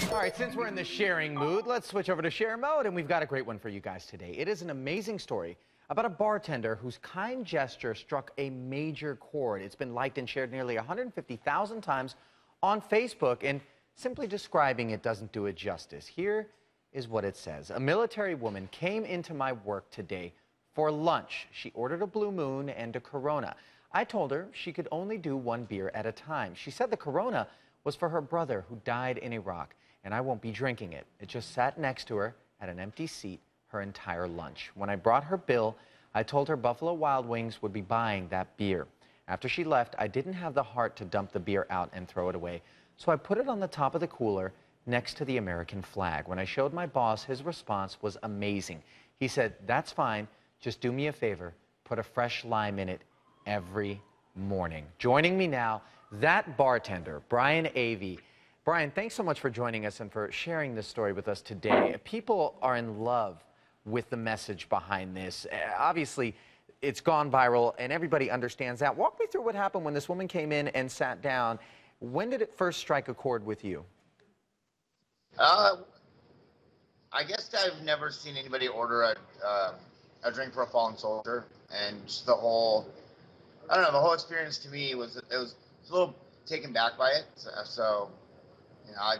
All right, since we're in the sharing mood, let's switch over to share mode, and we've got a great one for you guys today. It is an amazing story about a bartender whose kind gesture struck a major chord. It's been liked and shared nearly 150,000 times on Facebook, and simply describing it doesn't do it justice. Here is what it says. A military woman came into my work today for lunch. She ordered a Blue Moon and a Corona. I told her she could only do one beer at a time. She said the Corona was for her brother who died in Iraq, and I won't be drinking it. It just sat next to her at an empty seat her entire lunch. When I brought her bill, I told her Buffalo Wild Wings would be buying that beer. After she left, I didn't have the heart to dump the beer out and throw it away, so I put it on the top of the cooler next to the American flag. When I showed my boss, his response was amazing. He said, "That's fine, just do me a favor, put a fresh lime in it every morning." Joining me now, that bartender, Brian Avey. Brian, thanks so much for joining us and for sharing this story with us today. People are in love with the message behind this. Obviously, it's gone viral, and everybody understands that. Walk me through what happened when this woman came in and sat down. When did it first strike a chord with you? I guess I've never seen anybody order a drink for a fallen soldier, and just the whole, I don't know, the whole experience to me was, it was a little taken back by it. So you know,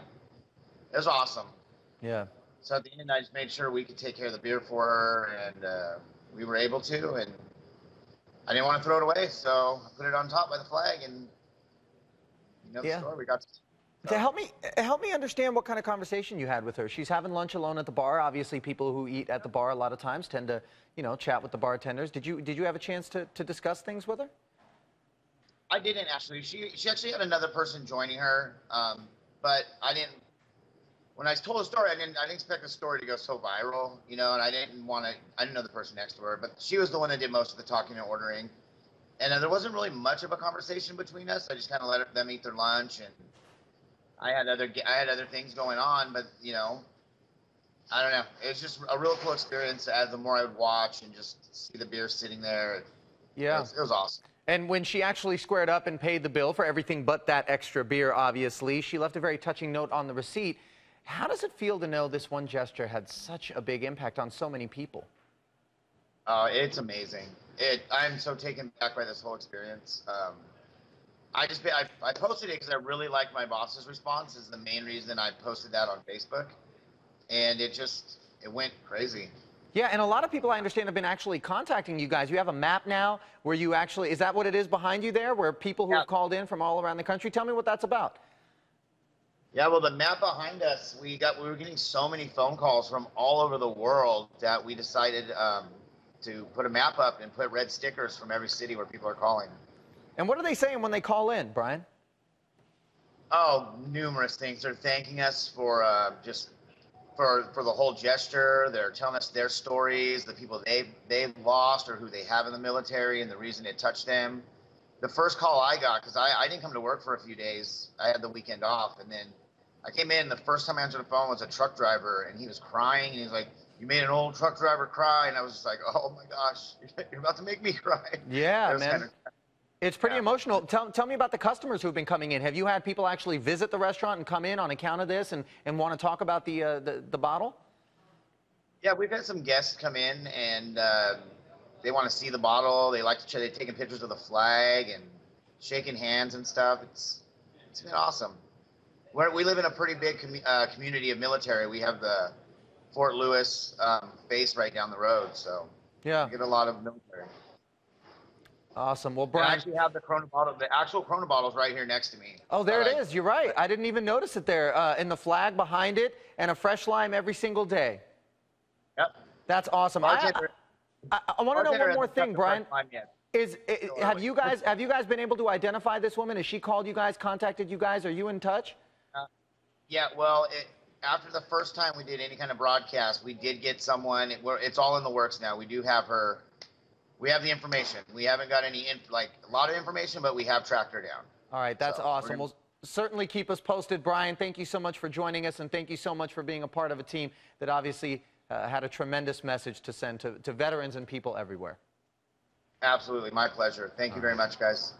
it was awesome. Yeah. So at the end, I just made sure we could take care of the beer for her, and we were able to, and I didn't want to throw it away, so I put it on top by the flag, and you know the Yeah. story. We got to. To help me understand what kind of conversation you had with her. She's having lunch alone at the bar. Obviously, people who eat at the bar a lot of times tend to, you know, chat with the bartenders. Did you have a chance to discuss things with her? I didn't actually. She actually had another person joining her, but I didn't. When I told the story, I didn't expect the story to go so viral, you know, and I didn't know the person next to her, but she was the one that did most of the talking and ordering, and there wasn't really much of a conversation between us. I just kind of let them eat their lunch, and I had other things going on, but you know, I don't know. It was just a real cool experience. As the more I would watch and just see the beer sitting there, Yeah. it was awesome. And when she actually squared up and paid the bill for everything but that extra beer, obviously, she left a very touching note on the receipt. How does it feel to know this one gesture had such a big impact on so many people? It's amazing. I'm so taken back by this whole experience. I posted it because I really liked my boss's response. Is the main reason I posted that on Facebook, and it went crazy. Yeah, and a lot of people, I understand, have been actually contacting you guys. You have a map now where you actually, is that what it is behind you there, where people who have called in from all around the country? Tell me what that's about. Yeah, well, the map behind us, we were getting so many phone calls from all over the world that we decided to put a map up and put red stickers from every city where people are calling. And what are they saying when they call in, Brian? Oh, numerous things. They're thanking us for for the whole gesture. They're telling us their stories, the people they've lost or who they have in the military, and the reason it touched them. The first call I got, because I didn't come to work for a few days. I had the weekend off, and then I came in. The first time I answered the phone was a truck driver, and he was crying, and he was like, "You made an old truck driver cry," and I was just like, "Oh my gosh, you're about to make me cry." Yeah, man. It's pretty emotional. Tell me about the customers who've been coming in. Have you had people actually visit the restaurant and come in on account of this and want to talk about the bottle? Yeah, we've had some guests come in, and they want to see the bottle. They like to they've taken pictures of the flag and shaking hands and stuff. It's been awesome. We live in a pretty big community of military. We have the Fort Lewis base right down the road, so yeah, we get a lot of military. Awesome. Well, Brian, I actually have the Corona bottle, the actual Corona bottle's right here next to me. Oh, there it is. You're right. I didn't even notice it there. And the flag behind it, and a fresh lime every single day. Yep. That's awesome. I want to know one more thing, Brian. Have you guys been able to identify this woman? Has she called you guys, contacted you guys? Are you in touch? Yeah. Well, after the first time we did any kind of broadcast, we did get someone. It's all in the works now. We do have her. We have the information. We haven't got a lot of information, but we have tracked her down. All right, that's awesome. Well, certainly keep us posted, Brian. Thank you so much for joining us, and thank you so much for being a part of a team that obviously had a tremendous message to send to veterans and people everywhere. Absolutely, my pleasure. Thank you very much, guys.